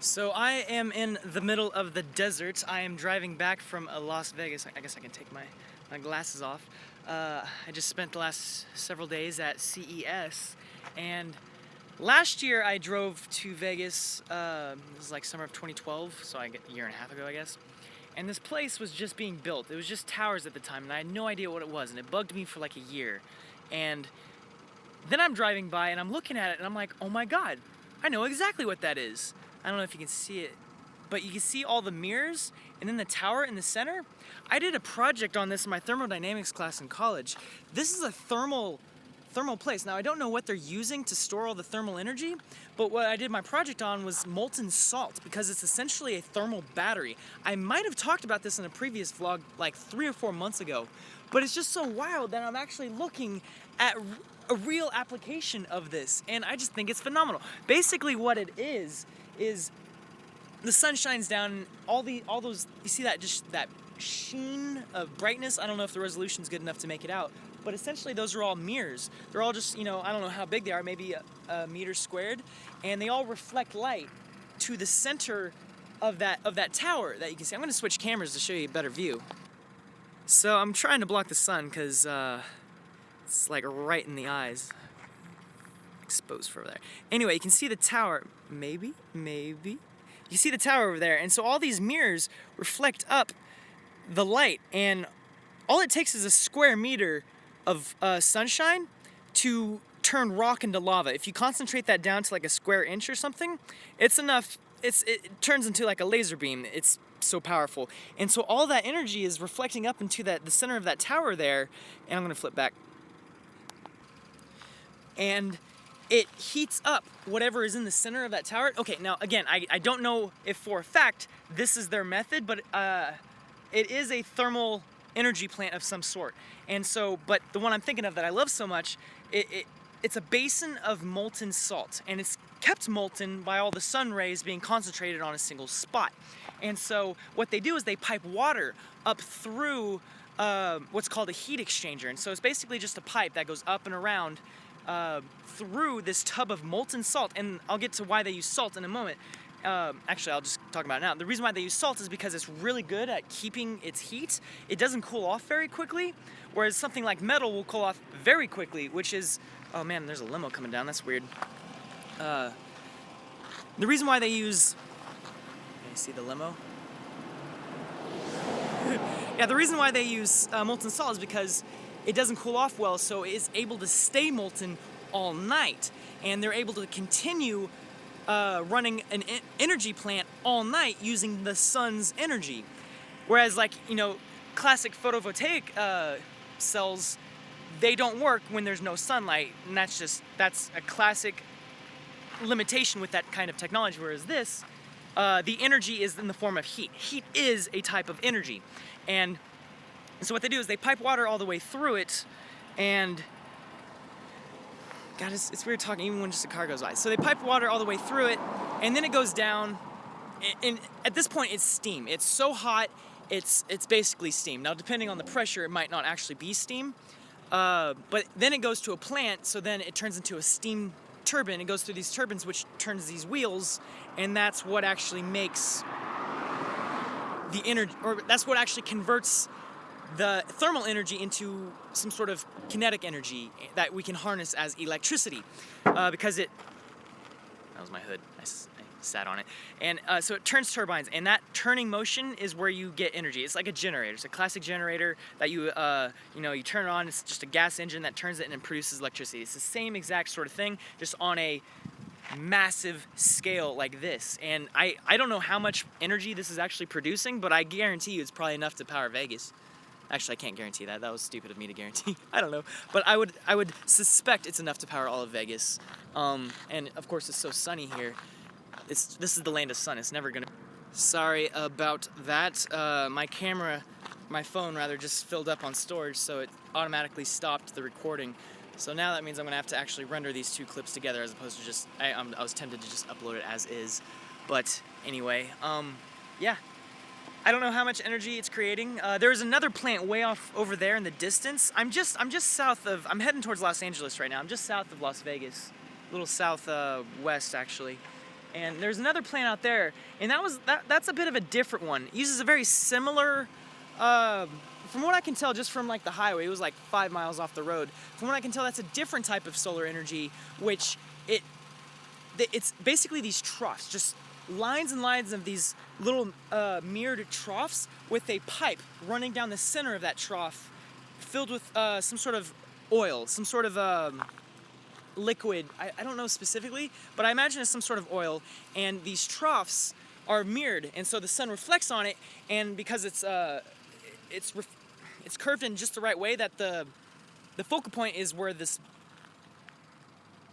So I am in the middle of the desert. I am driving back from Las Vegas. I guess I can take my glasses off. I just spent the last several days at CES, and last year I drove to Vegas. This was like summer of 2012, so a year and a half ago, I guess. And this place was just being built. It was just towers at the time, and I had no idea what it was, and it bugged me for like a year. And then I'm driving by, and I'm looking at it, and I'm like, oh my God, I know exactly what that is. I don't know if you can see it, but you can see all the mirrors and then the tower in the center. I did a project on this in my thermodynamics class in college. This is a thermal place. Now I don't know what they're using to store all the thermal energy, but what I did my project on was molten salt, because it's essentially a thermal battery. I might have talked about this in a previous vlog like 3 or 4 months ago, but it's just so wild that I'm actually looking at a real application of this, and I just think it's phenomenal. Basically what it is the sun shines down, all those, you see that, just that sheen of brightness. I don't know if the resolution's good enough to make it out, but essentially those are all mirrors. They're all just, I don't know how big they are, maybe a meter squared, and they all reflect light to the center of that tower that you can see. I'm gonna switch cameras to show you a better view. So I'm trying to block the sun because it's like right in the eyes. Exposed for over there. Anyway, you can see the tower, maybe. You see the tower over there, and so all these mirrors reflect up the light, and all it takes is a square meter of sunshine to turn rock into lava. If you concentrate that down to like a square inch or something, it's enough. It turns into like a laser beam. It's so powerful, and so all that energy is reflecting up into the center of that tower there. And I'm gonna flip back, and it heats up whatever is in the center of that tower. Okay, now again, I don't know if for a fact this is their method, but it is a thermal energy plant of some sort. And so, but the one I'm thinking of that I love so much, it's a basin of molten salt, and it's kept molten by all the sun rays being concentrated on a single spot. And so what they do is they pipe water up through what's called a heat exchanger. And so it's basically just a pipe that goes up and around through this tub of molten salt, and I'll get to why they use salt in a moment. Actually, I'll just talk about it now. The reason why they use salt is because it's really good at keeping its heat. It doesn't cool off very quickly, whereas something like metal will cool off very quickly, which is, oh man, there's a limo coming down, that's weird. The reason why they use, can you see the limo? Yeah, the reason why they use molten salt is because it doesn't cool off well, so it's able to stay molten all night, and they're able to continue running an energy plant all night using the sun's energy. Whereas, like, classic photovoltaic cells, they don't work when there's no sunlight, and that's a classic limitation with that kind of technology. Whereas this, the energy is in the form of heat. Heat is a type of energy, and so what they do is they pipe water all the way through it, and God, it's weird talking even when just a car goes by. So they pipe water all the way through it, and then it goes down, and at this point it's steam. It's so hot, it's basically steam. Now, depending on the pressure, it might not actually be steam, but then it goes to a plant, so then it turns into a steam turbine. It goes through these turbines, which turns these wheels, and that's what actually makes the energy, or that's what actually converts the thermal energy into some sort of kinetic energy that we can harness as electricity, because that was my hood, I sat on it, and so it turns turbines, and that turning motion is where you get energy. It's like a generator. It's a classic generator that you turn it on. It's just a gas engine that turns it and it produces electricity. It's the same exact sort of thing, just on a massive scale like this. And I don't know how much energy this is actually producing, but I guarantee you it's probably enough to power Vegas. Actually, I can't guarantee that. That was stupid of me to guarantee. I don't know. But I would suspect it's enough to power all of Vegas. And of course, it's so sunny here. This is the land of sun. It's never gonna... Sorry about that. My phone rather, just filled up on storage, so it automatically stopped the recording. So now that means I'm gonna have to actually render these two clips together, as opposed to just... I was tempted to just upload it as is. But anyway, yeah. I don't know how much energy it's creating. There's another plant way off over there in the distance. I'm just south of, I'm heading towards Los Angeles right now. I'm just south of Las Vegas, a little southwest actually. And there's another plane out there, and that's a bit of a different one. It uses a very similar, from what I can tell, just from like the highway, it was like 5 miles off the road. From what I can tell, that's a different type of solar energy, which it's basically these troughs, just lines and lines of these little mirrored troughs with a pipe running down the center of that trough, filled with some sort of oil, some sort of liquid. I don't know specifically, but I imagine it's some sort of oil. And these troughs are mirrored, and so the sun reflects on it. And because it's curved in just the right way, that the focal point is where this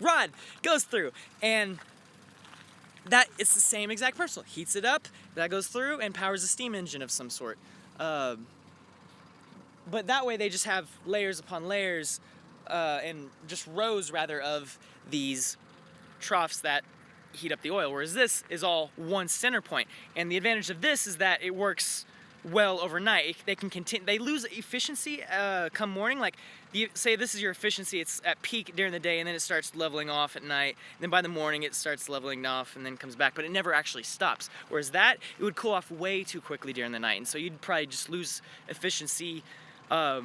rod goes through, and that it's the same exact parcel. Heats it up, that goes through and powers a steam engine of some sort. But that way they just have layers upon layers, and just rows rather of these troughs that heat up the oil, whereas this is all one center point. And the advantage of this is that it works well overnight. They can continue. They lose efficiency come morning. Like, say this is your efficiency, it's at peak during the day, and then it starts leveling off at night. And then by the morning, it starts leveling off and then comes back. But it never actually stops. Whereas that, it would cool off way too quickly during the night, and so you'd probably just lose efficiency, or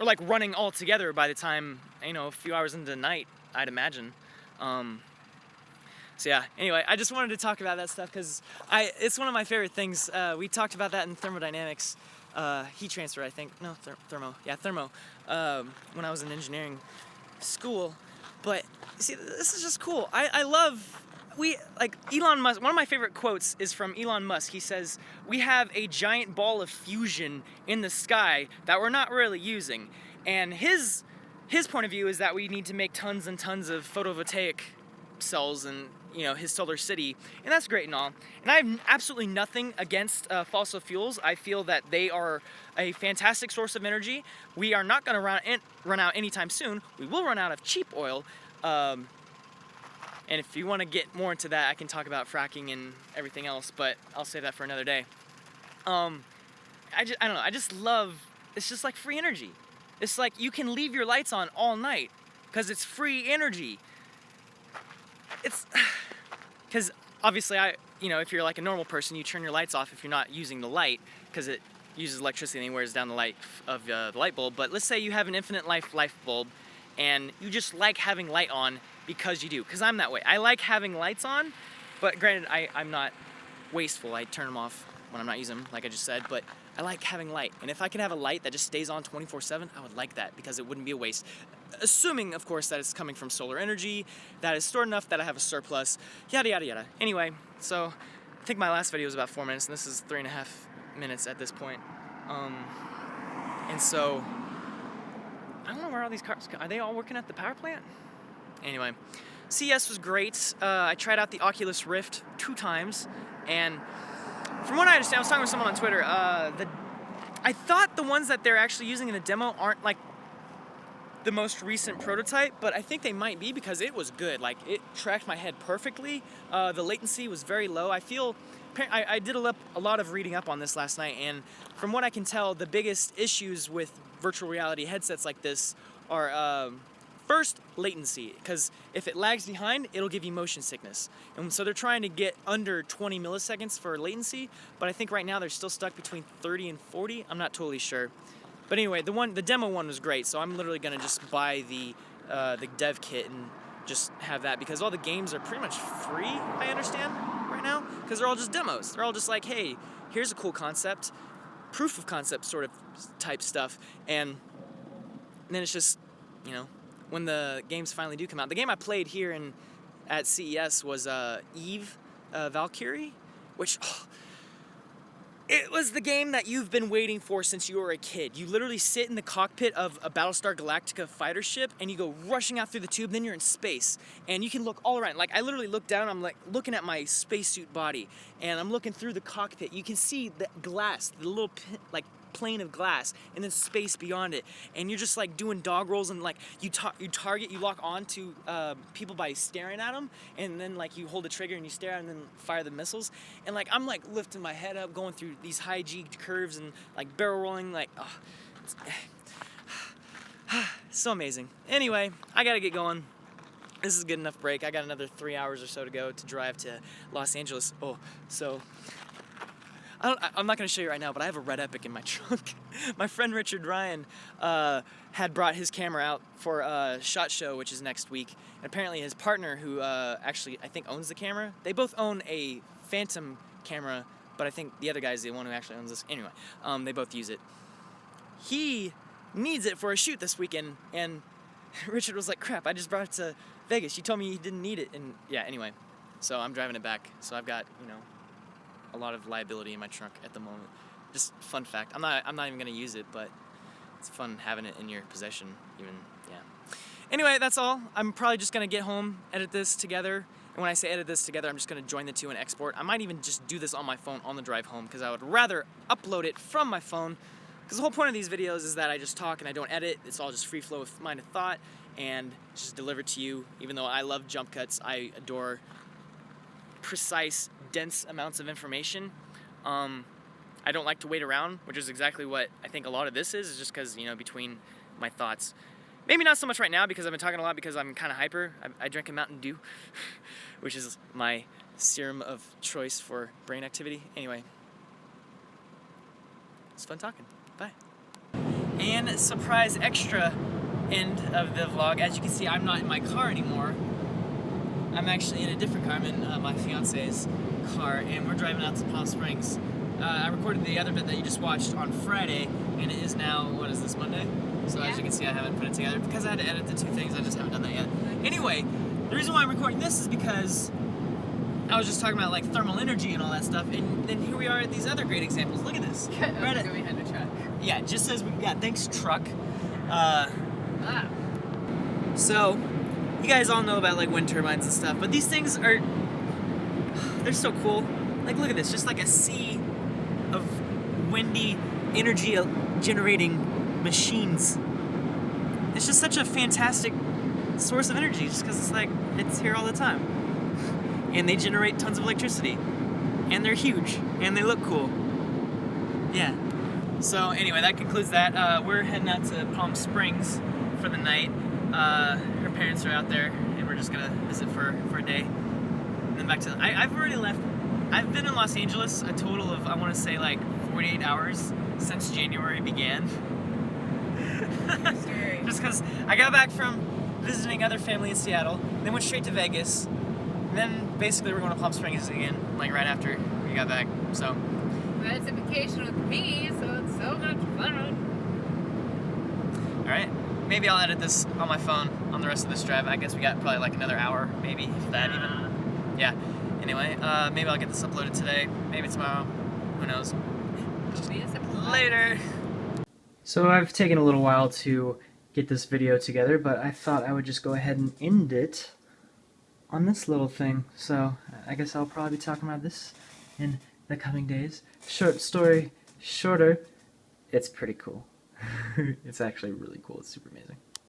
like running altogether by the time, a few hours into the night, I'd imagine. So yeah, anyway, I just wanted to talk about that stuff because it's one of my favorite things. We talked about that in thermodynamics, heat transfer, I think. No, thermo. Yeah, thermo, when I was in engineering school. But see, this is just cool. I love, Elon Musk, one of my favorite quotes is from Elon Musk. He says, "We have a giant ball of fusion in the sky that we're not really using." And his point of view is that we need to make tons and tons of photovoltaic cells and his solar city, and that's great and all. And I have absolutely nothing against fossil fuels. I feel that they are a fantastic source of energy. We are not going to run out anytime soon. We will run out of cheap oil, and if you want to get more into that, I can talk about fracking and everything else, but I'll save that for another day. I don't know. I just love. It's just like free energy. It's like you can leave your lights on all night because it's free energy. It's because obviously if you're like a normal person, you turn your lights off if you're not using the light because it uses electricity and wears down the light of the light bulb. But let's say you have an infinite life bulb and you just like having light on because you do. Because I'm that way. I like having lights on, but granted, I'm not wasteful. I turn them off when I'm not using them, like I just said, but I like having light. And if I can have a light that just stays on 24/7, I would like that because it wouldn't be a waste. Assuming, of course, that it's coming from solar energy, that is stored enough that I have a surplus, yada, yada, yada. Anyway, so I think my last video was about 4 minutes, and this is 3.5 minutes at this point. And so, I don't know where all these cars are. They all working at the power plant? Anyway, CES was great. I tried out the Oculus Rift 2 times, and from what I understand, I was talking with someone on Twitter, I thought the ones that they're actually using in the demo aren't like the most recent prototype, but I think they might be because it was good. Like, it tracked my head perfectly. The latency was very low. I did a lot of reading up on this last night, and from what I can tell, the biggest issues with virtual reality headsets like this are first, latency, because if it lags behind, it'll give you motion sickness. And so they're trying to get under 20 milliseconds for latency, but I think right now they're still stuck between 30 and 40. I'm not totally sure. But anyway, the demo one was great, so I'm literally gonna just buy the dev kit and just have that because all the games are pretty much free, I understand, right now, because they're all just demos. They're all just like, hey, here's a cool concept, proof of concept sort of type stuff, and then it's just, when the games finally do come out. The game I played here at CES was Eve Valkyrie, which... it was the game that you've been waiting for since you were a kid. You literally sit in the cockpit of a Battlestar Galactica fighter ship and you go rushing out through the tube, then you're in space. And you can look all around. Like, I literally look down, I'm like looking at my spacesuit body, and I'm looking through the cockpit. You can see the glass, the little plane of glass, and then space beyond it. And you're just like doing dog rolls, and like you lock on to people by staring at them, and then like you hold the trigger and you stare at them and then fire the missiles. And like I'm like lifting my head up, going through these high G curves and like barrel rolling, like it's so amazing. Anyway, I gotta get going. this is a good enough break. I got another 3 hours or so to go to drive to Los Angeles. Oh, so I'm not going to show you right now, but I have a Red Epic in my trunk. My friend Richard Ryan had brought his camera out for a SHOT Show, which is next week. And apparently his partner, who actually I think owns the camera, they both own a Phantom camera, but I think the other guy's the one who actually owns this. Anyway, they both use it. He needs it for a shoot this weekend, and Richard was like, crap, I just brought it to Vegas. You told me you didn't need it. And yeah, anyway, so I'm driving it back. So I've got, you know, a lot of liability in my trunk at the moment. Just fun fact. I'm not even gonna use it, but it's fun having it in your possession. Even, yeah. Anyway, that's all. I'm probably just gonna get home, edit this together. And when I say edit this together, I'm just gonna join the two and export. I might even just do this on my phone on the drive home, because I would rather upload it from my phone. Because the whole point of these videos is that I just talk and I don't edit. It's all just free flow of mind and thought, and just delivered to you. Even though I love jump cuts, I adore precise, dense amounts of information. I don't like to wait around, which is exactly what I think a lot of this is just because, you know, between my thoughts. Maybe not so much right now because I've been talking a lot because I'm kind of hyper. I drank a Mountain Dew, which is my serum of choice for brain activity. Anyway, it's fun talking. Bye. And surprise extra end of the vlog. As you can see, I'm not in my car anymore. I'm actually in a different car. I'm in my fiance's car, and we're driving out to Palm Springs. I recorded the other bit that you just watched on Friday, and it is now, what is this, Monday? So as you can see, I haven't put it together. Because I had to edit the two things, I just haven't done that yet. Anyway, the reason why I'm recording this is because I was just talking about like thermal energy and all that stuff, and then here we are at these other great examples. Look at this. Right at, behind the truck. Yeah, it just says, thanks truck. So, you guys all know about like wind turbines and stuff, but these things are, they're so cool. Like, look at this, just like a sea of windy energy generating machines. It's just such a fantastic source of energy, just because it's like, it's here all the time. And they generate tons of electricity. And they're huge. And they look cool. Yeah. So anyway, that concludes that. We're heading out to Palm Springs for the night. Her parents are out there, and we're just gonna visit for a day. And then back to, I've already left. I've been in Los Angeles a total of, I want to say like 48 hours since January began. Just because I got back from visiting other family in Seattle, then went straight to Vegas, and then basically we're going to Palm Springs again, like right after we got back, so. Well, it's a vacation with me, so it's so much fun. Alright, maybe I'll edit this on my phone on the rest of this drive. I guess we got probably like another hour, maybe, if that even. Yeah, anyway, maybe I'll get this uploaded today, maybe tomorrow, who knows. Later! So I've taken a little while to get this video together, but I thought I would just go ahead and end it on this little thing. So I guess I'll probably be talking about this in the coming days. Short story shorter, it's pretty cool. It's actually really cool. It's super amazing.